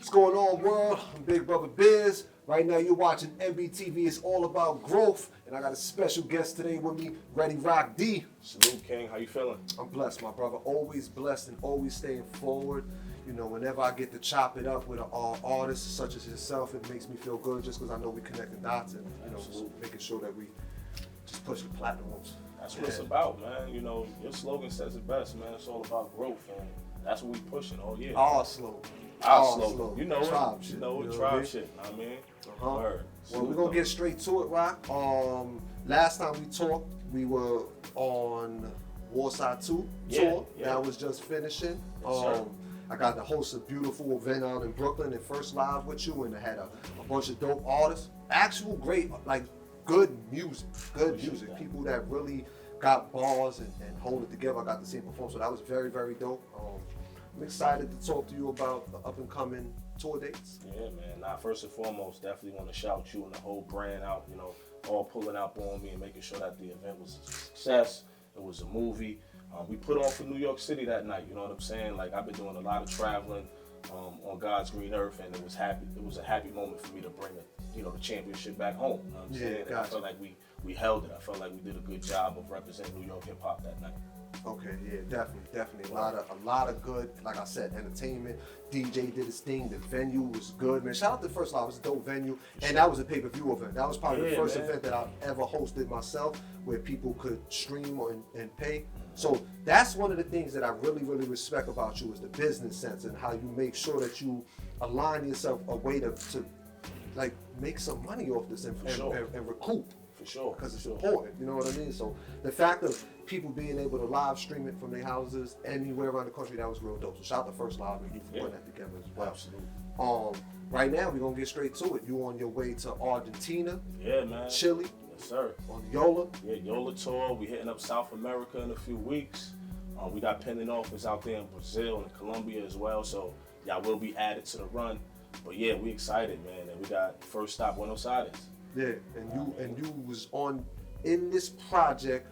What's going on, world? I'm Big Brother Biz. Right now, you're watching MBTV. It's all about growth, and I got a special guest today with me, Ready Rock Dee. Salute, King. How you feeling? I'm blessed, my brother. Always blessed and always staying forward. You know, whenever I get to chop it up with an artist such as yourself, it makes me feel good just because I know we connecting dots and, you know, making sure that we just push the platforms. That's what it's about, man. You know, your slogan says it best, man. It's all about growth, and that's what we pushing all year. Our slogan. Our slogan. You know tribe it. Shit. You know it. You know tribe what I mean? shit. I mean, Well, we're gonna get straight to it, Rock. Last time we talked, we were on Warside 2 tour. Yeah. That was just finishing. Yes, sir. I got to host a beautiful event out in Brooklyn and first live with you, and I had a bunch of dope artists. Actual great, like good music. People that really got bars and hold it together. I got to see them perform, so that was very, very dope. I'm excited to talk to you about the up and coming tour dates. Yeah, man. Nah, first and foremost, definitely want to shout you and the whole brand out, you know, all pulling out on me and making sure that the event was a success. It was a movie. We put on for New York City that night, you know what I'm saying? Like, I've been doing a lot of traveling on God's green earth, and it was a happy moment for me to bring the championship back home. You know what I'm saying? Gotcha. I felt like we held it. I felt like we did a good job of representing New York hip hop that night. Okay, yeah, definitely. A lot of good, like I said, entertainment. DJ did his thing. The venue was good, man. Shout out to First Live. It was a dope venue, and that was a pay-per-view event. That was probably the first event that I've ever hosted myself, where people could stream and pay. So that's one of the things that I really, really respect about you is the business sense and how you make sure that you align yourself a way to like make some money off this and recoup. For sure. Because it's important, you know what I mean? So the fact of people being able to live stream it from their houses anywhere around the country, that was real dope. So shout out to First Live and you for putting that together as well. Absolutely. Right now we're gonna get straight to it. You on your way to Argentina? Yeah, man. Chile? Yes, sir. On Yola? Yeah, Yola tour. We hitting up South America in a few weeks. We got pending offers out there in Brazil and Colombia as well. So y'all will be added to the run. But yeah, we excited, man. And we got first stop Buenos Aires. Yeah, and you was in this project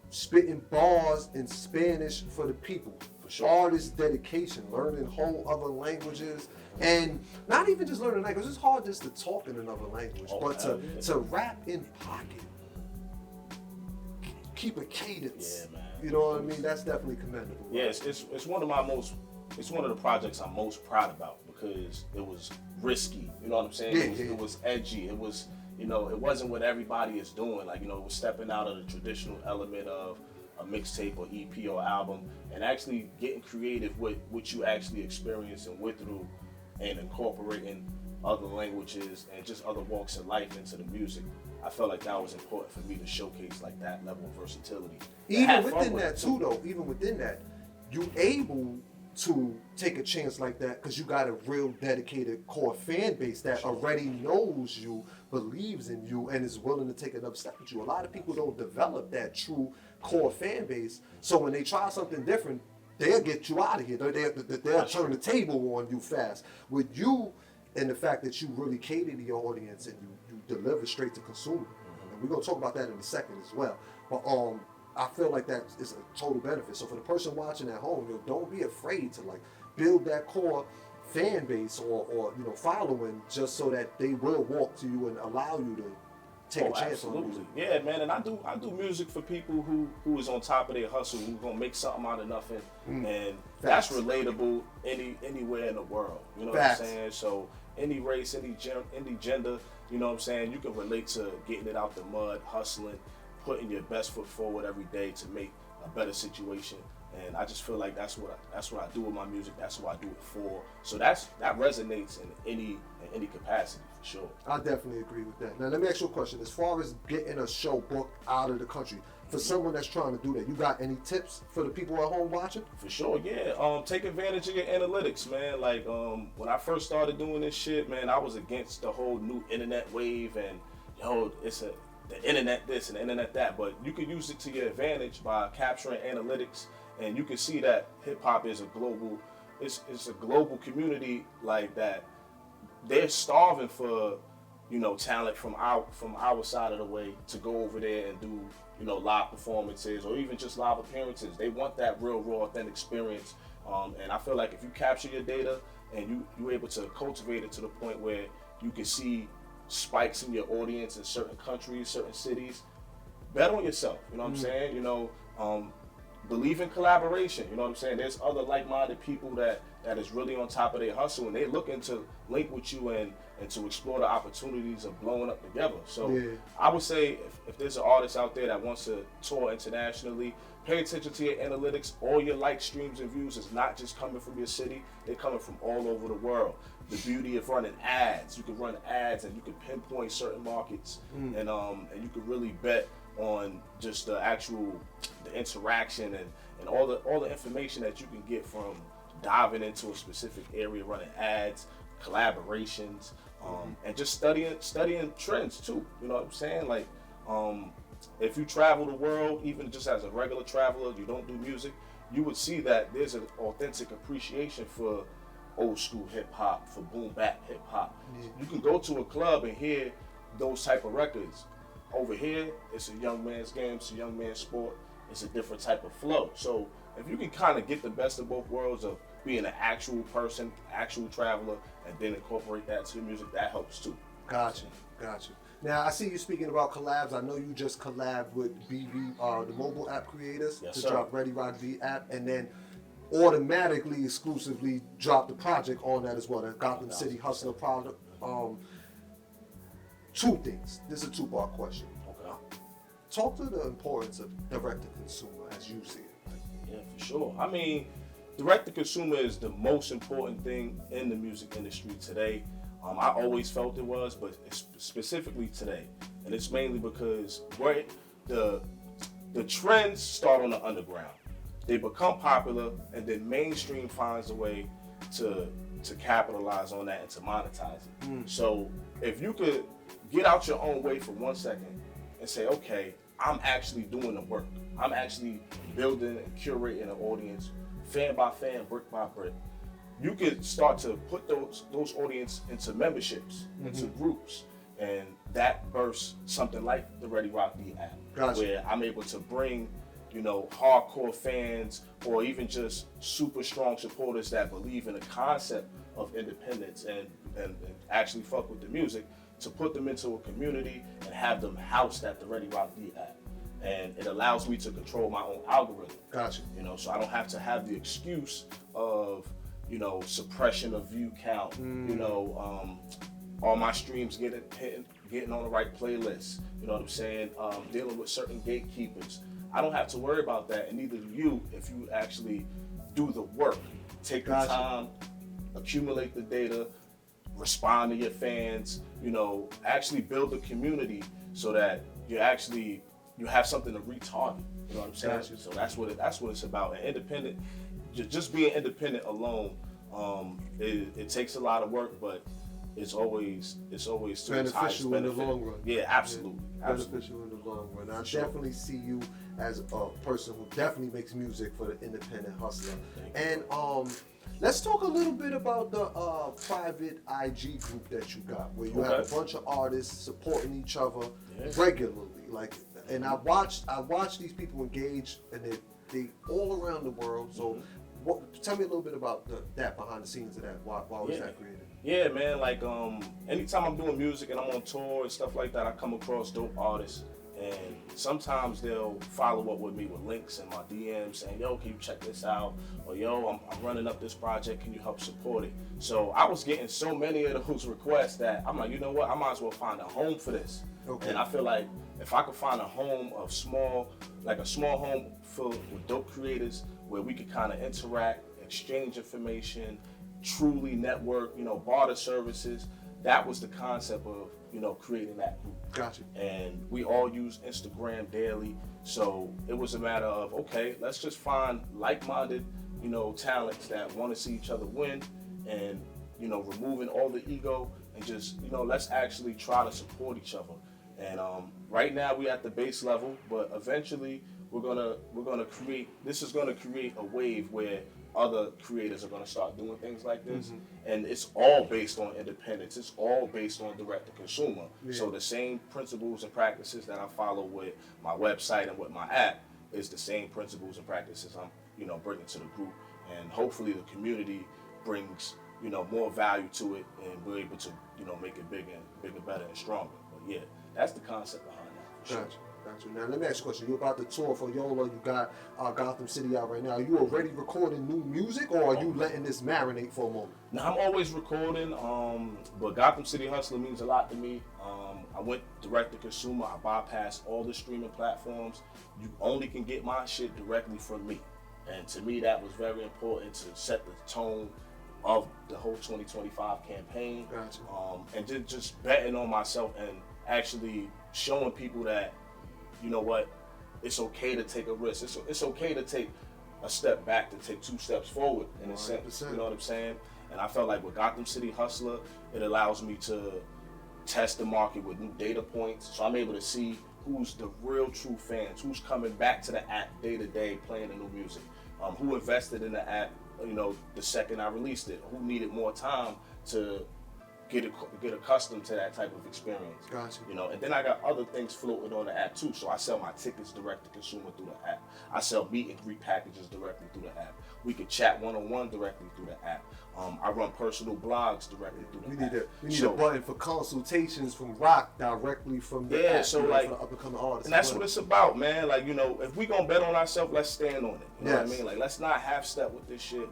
spitting bars in Spanish for the people. For sure. Artist dedication, learning whole other languages, and not even just learning language. It's hard just to talk in another language, but to rap in pocket, keep a cadence. Yeah, man. You know what I mean? That's definitely commendable. Yeah, it's one of the projects I'm most proud about because it was risky. You know what I'm saying? It was edgy. It was. You know, it wasn't what everybody is doing. Like, you know, it was stepping out of the traditional element of a mixtape or EP or album and actually getting creative with what you actually experienced and went through and incorporating other languages and just other walks of life into the music. I felt like that was important for me to showcase like that level of versatility. Even within that too, though, you able to take a chance like that because you got a real dedicated core fan base that already knows you, believes in you, and is willing to take another step with you. A lot of people don't develop that true core fan base, so when they try something different, they'll get you out of here. They'll turn the table on you fast. With you, and the fact that you really cater to your audience and you deliver straight to consumer, and we're gonna talk about that in a second as well. But I feel like that is a total benefit. So for the person watching at home, don't be afraid to like build that core fan base or following just so that they will walk to you and allow you to take a chance on music. Yeah, man, and I do music for people who is on top of their hustle, who's gonna make something out of nothing, and that's relatable anywhere in the world. You know what I'm saying? So any race, any gender, you know what I'm saying? You can relate to getting it out the mud, hustling, putting your best foot forward every day to make a better situation. And I just feel like that's what I do with my music. That's what I do it for. So that resonates in any capacity for sure. I definitely agree with that. Now let me ask you a question. As far as getting a show booked out of the country, for someone that's trying to do that, you got any tips for the people at home watching? For sure, yeah. Take advantage of your analytics, man. Like when I first started doing this shit, man, I was against the whole new internet wave and the internet this and the internet that, but you can use it to your advantage by capturing analytics, and you can see that hip hop is a global community like that. They're starving for, talent from our side of the way to go over there and do, live performances or even just live appearances. They want that real, raw, authentic experience. And I feel like if you capture your data and you're able to cultivate it to the point where you can see spikes in your audience in certain countries, certain cities, bet on yourself. You know what I'm saying? You know, believe in collaboration. You know what I'm saying? There's other like-minded people that is really on top of their hustle, and they're looking to link with you and to explore the opportunities of blowing up together. So I would say if there's an artist out there that wants to tour internationally, pay attention to your analytics. All your likes, streams, and views is not just coming from your city. They're coming from all over the world. The beauty of running ads, you can run ads and you can pinpoint certain markets, and you can really bet on just the interaction and all the information that you can get from diving into a specific area, running ads, collaborations, and just studying trends too. You know what I'm saying? Like, if you travel the world, even just as a regular traveler, you don't do music, you would see that there's an authentic appreciation for old school hip hop, for boom bap hip hop. You can go to a club and hear those type of records. Over here, it's a young man's game, it's a young man's sport, it's a different type of flow. So if you can kind of get the best of both worlds of being an actual person, actual traveler, and then incorporate that to the music, that helps too. Gotcha. Now, I see you speaking about collabs. I know you just collabed with BB, the mobile app creators, to drop Ready Rock Dee app, and then automatically, exclusively drop the project on that as well, the Gotham City Hustler product. Two things. This is a two-part question. Okay. Talk to the importance of direct-to-consumer as you see it. Yeah, for sure. I mean, direct-to-consumer is the most important thing in the music industry today. I always felt it was, but it's specifically today. And it's mainly because the trends start on the underground. They become popular, and then mainstream finds a way to capitalize on that and to monetize it. So if you could get out your own way for 1 second and say, okay, I'm actually doing the work. I'm actually building and curating an audience, fan by fan, brick by brick. You could start to put those audience into memberships, into groups, and that bursts something like the Ready Rock Dee app, where I'm able to bring, hardcore fans or even just super strong supporters that believe in the concept of independence and actually fuck with the music, to put them into a community and have them housed at the Ready Rock Dee app. And it allows me to control my own algorithm. Gotcha. So I don't have to have the excuse of, suppression of view count, all my streams getting on the right playlist, you know what I'm saying? Dealing with certain gatekeepers. I don't have to worry about that, and neither do you if you actually do the work. Take the time, accumulate the data, respond to your fans, actually build a community so that you have something to retarget. You know what I'm saying? Gotcha. So that's what it's about. And independent, just being independent alone, it takes a lot of work, but it's always beneficial in the long run. Yeah, absolutely. Beneficial in the long run. I definitely see you as a person who definitely makes music for the independent hustler. And let's talk a little bit about the private IG group that you got, where you have a bunch of artists supporting each other regularly. And I watch these people engage, and they all around the world. So, tell me a little bit about that behind the scenes of that. Why was that created? Yeah, man. Anytime I'm doing music and I'm on tour and stuff like that, I come across dope artists, and sometimes they'll follow up with me with links in my DMs saying, "Yo, can you check this out?" Or, "Yo, I'm running up this project. Can you help support it?" So I was getting so many of those requests that I'm like, you know what? I might as well find a home for this. Okay. And I feel like if I could find a home of a small home filled with dope creators where we could kind of interact, exchange information, truly network, barter services, that was the concept of, creating that group. Gotcha. And we all use Instagram daily. So it was a matter of, okay, let's just find like-minded, talents that want to see each other win, and, removing all the ego, and just, let's actually try to support each other. And right now we're at the base level, but eventually we're gonna create a wave where other creators are gonna start doing things like this. And it's all based on independence. It's all based on direct to consumer. Yeah. So the same principles and practices that I follow with my website and with my app is the same principles and practices I'm bringing to the group. And hopefully the community brings you know, more value to it, and we're able to, you know, make it bigger, better, and stronger. But yeah, that's the concept behind that. For sure. Gotcha. Now let me ask you a question. You're about to tour for YOLO. You got Gotham City out right now. Are you already recording new music, or are you letting this marinate for a moment? Now I'm always recording, but Gotham City Hustler means a lot to me. I went direct to consumer. I bypassed all the streaming platforms. You only can get my shit directly from me, and to me that was very important to set the tone of the whole 2025 campaign. Gotcha. And just betting on myself and actually showing people that, you know what, it's okay to take a risk. It's okay to take a step back, to take 2 steps forward in a sense. You know what I'm saying? And I felt like with Gotham City Hustler, it allows me to test the market with new data points. So I'm able to see who's the real true fans, who's coming back to the app day to day playing the new music, who invested in the app, you know, the second I released it, who needed more time to get accustomed to that type of experience. Gotcha. You know, and then I got other things floating on the app too. So I sell my tickets direct to consumer through the app. I sell meet and greet packages directly through the app. We can chat one-on-one directly through the app. I run personal blogs directly through the app. We need a button for consultations from Rock directly from the app. So like, for up-and-coming artists. And that's what it's about, man. Like, you know, if we gonna bet on ourselves, let's stand on it. You know what I mean? Like, let's not half-step with this shit.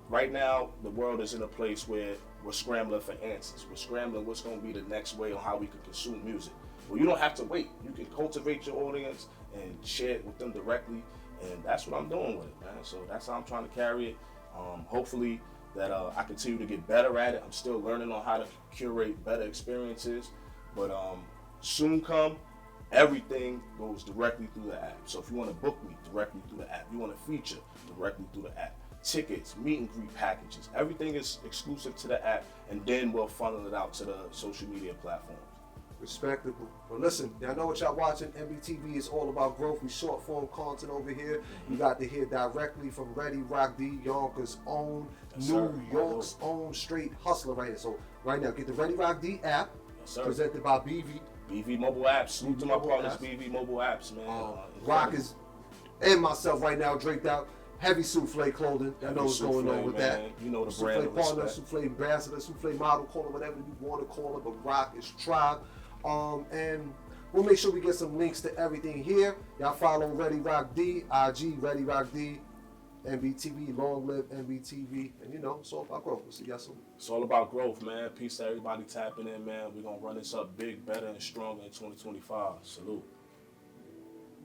Right now, the world is in a place where we're scrambling for answers. We're scrambling what's going to be the next way on how we can consume music. Well, you don't have to wait. You can cultivate your audience and share it with them directly, and that's what I'm doing with it, man. So that's how I'm trying to carry it. Hopefully that I continue to get better at it. I'm still learning on how to curate better experiences, but soon come, everything goes directly through the app. So if you want to book me, directly through the app. You want to feature, directly through the app. Tickets, meet and greet packages, everything is exclusive to the app, and then we'll funnel it out to the social media platforms. Respectable. But listen, y'all know what y'all watching. MBTV is all about growth. We short form content over here. You got to hear directly from Ready Rock Dee, Yonkers' own, New York's own straight hustler right here. So right now, get the Ready Rock Dee app, presented by BV. BV Mobile Apps. Salute to my partners, BV Mobile Apps, man. Rock is, and myself right now, draped out. Heavy souffle clothing. I know what's going on with that. You know the souffle brand. Souffle partner, souffle ambassador, souffle model, call it whatever you want to call it, but Rock is Tribe. And we'll make sure we get some links to everything here. Y'all follow Ready Rock Dee, IG Ready Rock Dee, MBTV, long live MBTV. And you know, it's all about growth. We'll see y'all soon. It's all about growth, man. Peace to everybody tapping in, man. We're going to run this up big, better, and stronger in 2025. Salute.